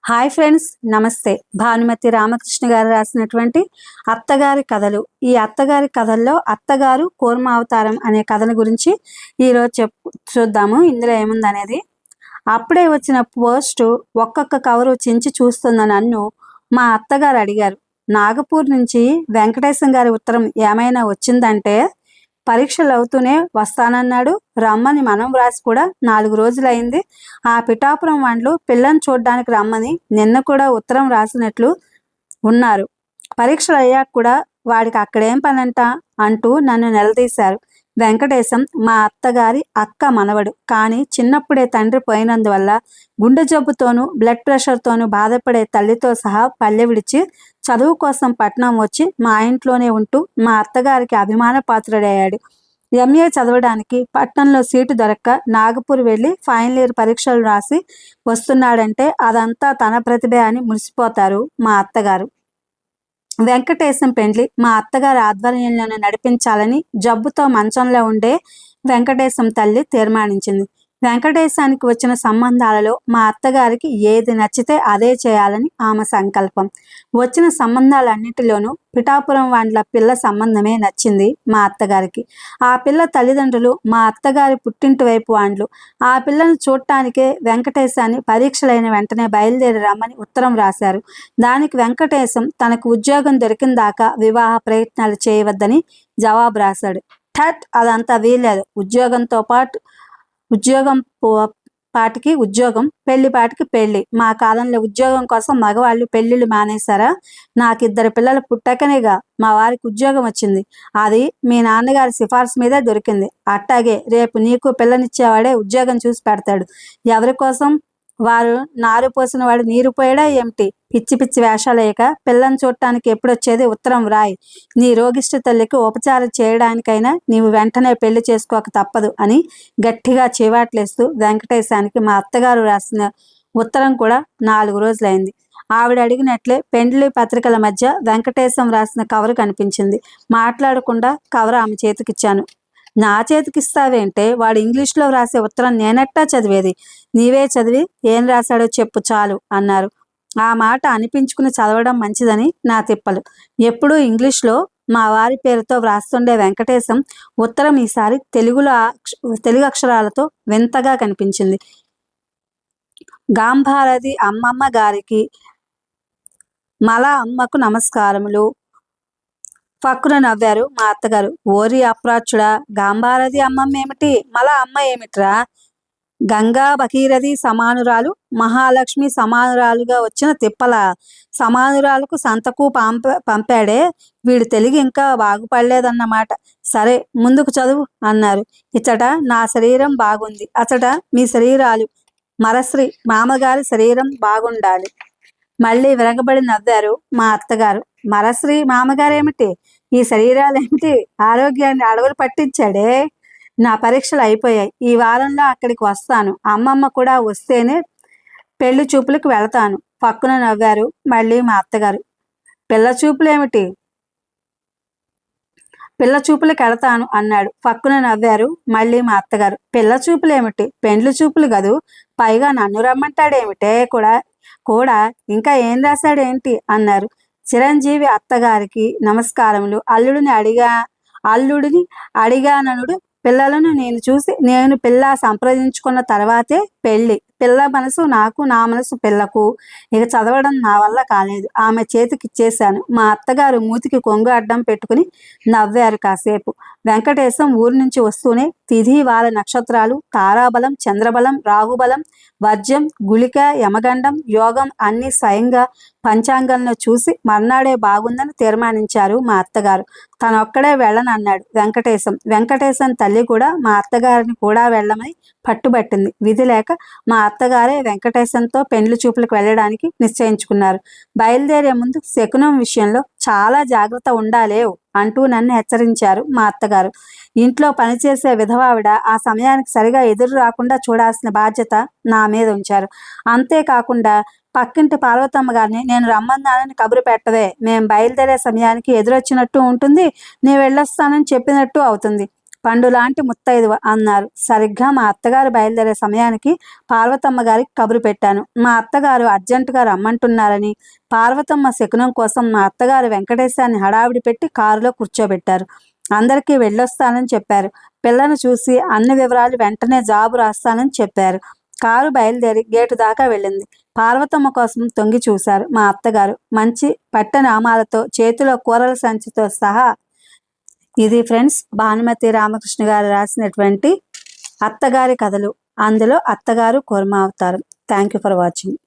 Hi friends, నమస్తే. భానుమతి రామకృష్ణ గారు రాసినటువంటి అత్తగారి కథలు. ఈ అత్తగారి కథల్లో అత్తగారు కూర్మ అవతారం అనే కథను గురించి ఈరోజు చూద్దాము. ఇందులో ఏముందనేది. అప్పుడే వచ్చిన పోస్టు ఒక్కొక్క కవరు చించి చూస్తున్న నన్ను మా అత్తగారు అడిగారు, నాగపూర్ నుంచి వెంకటేశం గారి ఉత్తరం ఏమైనా వచ్చిందంటే. పరీక్షలు అవుతూనే వస్తానన్నాడు. రమ్మని మనం వ్రాసి కూడా 4 రోజులైంది. ఆ పిఠాపురం వాళ్ళు పిల్లని చూడ్డానికి రమ్మని నిన్న కూడా ఉత్తరం రాసినట్లు ఉన్నారు. పరీక్షలు అయ్యాక కూడా వాడికి అక్కడేం పనంట అంటూ నన్ను నిలదీశారు. వెంకటేశం మా అత్తగారి అక్క మనవడు. కానీ చిన్నప్పుడే తండ్రి పోయినందువల్ల గుండె జబ్బుతోనూ బ్లడ్ ప్రెషర్తోనూ బాధపడే తల్లితో సహా పల్లె విడిచి చదువు కోసం పట్నం వచ్చి మా ఇంట్లోనే ఉంటూ మా అత్తగారికి అభిమాన పాత్రుడయ్యాడు. ఎంఏ చదవడానికి పట్నంలో సీటు దొరక్క నాగపూర్ వెళ్ళి ఫైనల్ ఇయర్ పరీక్షలు రాసి వస్తున్నాడంటే అదంతా తన ప్రతిభే అని మురిసిపోతారు మా అత్తగారు. వెంకటేశం పెండ్లి మా అత్తగారి ఆధ్వర్యంలోనే నడిపించాలని జబ్బుతో మంచంలో ఉండే వెంకటేశం తల్లి తీర్మానించింది. వెంకటేశానికి వచ్చిన సంబంధాలలో మా అత్తగారికి ఏది నచ్చితే అదే చేయాలని ఆమె సంకల్పం. వచ్చిన సంబంధాలన్నిటిలోనూ పిఠాపురం వాళ్ళ పిల్ల సంబంధమే నచ్చింది మా అత్తగారికి. ఆ పిల్ల తల్లిదండ్రులు మా అత్తగారి పుట్టింటి వైపు వాళ్ళు. ఆ పిల్లను చూడటానికే వెంకటేశాన్ని పరీక్షలైన వెంటనే బయలుదేరి రమ్మని ఉత్తరం రాశారు. దానికి వెంకటేశం తనకు ఉద్యోగం దొరికిన దాకా వివాహ ప్రయత్నాలు చేయవద్దని జవాబు రాశాడు. అదంతా వీల్లేదు. ఉద్యోగం పాటికి ఉద్యోగం, పెళ్లి పాటికి పెళ్లి. మా కాలంలో ఉద్యోగం కోసం మగవాళ్ళు పెళ్లిళ్ళు మానేశారా? నాకు 2 పిల్లలు పుట్టకనేగా మా వారికి ఉద్యోగం వచ్చింది. అది మీ నాన్నగారి సిఫార్సు మీదే దొరికింది. అట్టాగే రేపు నీకు పిల్లనిచ్చేవాడే ఉద్యోగం చూసి పెడతాడు. ఎవరి కోసం? వారు నారు పోసిన వాడు నీరు పోయాడా ఏమిటి? పిచ్చి పిచ్చి వేషాలేక పిల్లని చూడటానికి ఎప్పుడొచ్చేది ఉత్తరం వ్రాయి. నీ రోగిష్ట తల్లికి ఉపచారం చేయడానికైనా నీవు వెంటనే పెళ్లి చేసుకోక తప్పదు అని గట్టిగా చివాట్లేస్తూ వెంకటేశానికి మా అత్తగారు రాసిన ఉత్తరం కూడా 4 రోజులైంది. ఆవిడ అడిగినట్లే పెండ్లి పత్రికల మధ్య వెంకటేశం రాసిన కవరు కనిపించింది. మాట్లాడకుండా కవరు ఆమె చేతికిచ్చాను. నా చేతికిస్తావేంటే? వాడు ఇంగ్లీష్లో రాసే ఉత్తరం నేనెట్టా చదివేది? నీవే చదివి ఏం రాశాడో చెప్పు చాలు అన్నారు. ఆ మాట అనిపించుకుని చదవడం మంచిదని నా తిప్పలు. ఎప్పుడూ ఇంగ్లీష్లో మా వారి పేరుతో వ్రాస్తుండే వెంకటేశం ఉత్తరం ఈసారి తెలుగు అక్షరాలతో వింతగా కనిపించింది. గాంభారది అమ్మమ్మ గారికి మల అమ్మకు నమస్కారములు. పక్కున నవ్వారు మా అత్తగారు. ఓరి అప్రాచుడా, గాంభారది అమ్మమ్మ ఏమిటి, మల అమ్మ ఏమిట్రా? గంగా భగీరథి సమానురాలు, మహాలక్ష్మి సమానురాలుగా వచ్చిన తిప్పల సమానురాలకు సంతకు పంపాడే. వీడు తెలుగు ఇంకా బాగుపడలేదన్నమాట. సరే ముందుకు చదువు అన్నారు. ఇచ్చట నా శరీరం బాగుంది, అచట మీ శరీరాలు మరశ్రీ మామగారి శరీరం బాగుండాలి. మళ్ళీ విరగబడి నవ్వారు మా అత్తగారు. మరశ్రీ మామగారేమిటి, ఈ శరీరాలేమిటి, ఆరోగ్యాన్ని అడవులు పట్టించాడే. నా పరీక్షలు అయిపోయాయి. ఈ వారంలో అక్కడికి వస్తాను. అమ్మమ్మ కూడా వస్తేనే పెళ్లి చూపులకు వెళతాను. పక్కున నవ్వారు మళ్ళీ మా అత్తగారు. పిల్ల చూపులేమిటి? పిల్ల చూపులకు వెళతాను అన్నాడు. పక్కున నవ్వారు మళ్ళీ మా అత్తగారు. పిల్ల చూపులేమిటి, పెండ్లి చూపులు గదు. పైగా నన్ను రమ్మంటాడేమిటే కూడా ఇంకా ఏం రాశాడేంటి అన్నారు. చిరంజీవి అత్తగారికి నమస్కారములు. అల్లుడిని అడిగాననుడు. పిల్లలను నేను పిల్ల సంప్రదించుకున్న తర్వాతే పెళ్లి. పిల్ల మనసు నాకు, నా మనసు పిల్లకు. ఇక చదవడం నా వల్ల కాలేదు. ఆమె చేతికిచ్చేశాను. మా అత్తగారు మూతికి కొంగు అడ్డం పెట్టుకుని నవ్వారు కాసేపు. వెంకటేశం ఊరి నుంచి వస్తూనే తిథి వార నక్షత్రాలు, తారాబలం, చంద్రబలం, రాహుబలం, వర్జ్యం, గుళిక, యమగండం, యోగం అన్నీ స్వయంగా పంచాంగంలో చూసి మర్నాడే బాగుందని తీర్మానించారు మా అత్తగారు. తనొక్కడే వెళ్ళనన్నాడు వెంకటేశం తల్లి కూడా మా అత్తగారిని కూడా వెళ్ళమని పట్టుబట్టింది. విధి లేక మా అత్తగారే వెంకటేశంతో పెండ్లి చూపులకు వెళ్ళడానికి నిశ్చయించుకున్నారు. బయలుదేరే ముందు శకునం విషయంలో చాలా జాగ్రత్త ఉండాలేవు అంటూ నన్ను హెచ్చరించారు మా అత్తగారు. ఇంట్లో పనిచేసే విధవావిడ ఆ సమయానికి సరిగా ఎదురు రాకుండా చూడాల్సిన బాధ్యత నా మీద ఉంచారు. అంతేకాకుండా పక్కింటి పార్వతమ్మ గారిని నేను రమ్మన్నానని కబురు పెట్టవే. మేం బయలుదేరే సమయానికి ఎదురొచ్చినట్టు ఉంటుంది, నేను వెళ్ళొస్తానని చెప్పినట్టు అవుతుంది. పండు లాంటి ముత్తైదువ అన్నారు. సరిగ్గా మా అత్తగారు బయలుదేరే సమయానికి పార్వతమ్మ గారికి కబురు పెట్టాను. మా అత్తగారు అర్జెంటుగా రమ్మంటున్నారని. పార్వతమ్మ శకునం కోసం మా అత్తగారు వెంకటేశాన్ని హడావిడి పెట్టి కారులో కూర్చోబెట్టారు. అందరికీ వెళ్ళొస్తానని చెప్పారు. పిల్లను చూసి అన్ని వివరాలు వెంటనే జాబు రాస్తానని చెప్పారు. కారు బయలుదేరి గేటు దాకా వెళ్ళింది. పార్వతమ్మ కోసం తొంగి చూశారు మా అత్తగారు. మంచి పట్టనామాలతో చేతిలో కూరల సంచితో సహా. ఇది ఫ్రెండ్స్ భానుమతి రామకృష్ణ గారు రాసినటువంటి అత్తగారి కథలు. అందులో అత్తగారు కూర్మావతారం. Thank you for watching.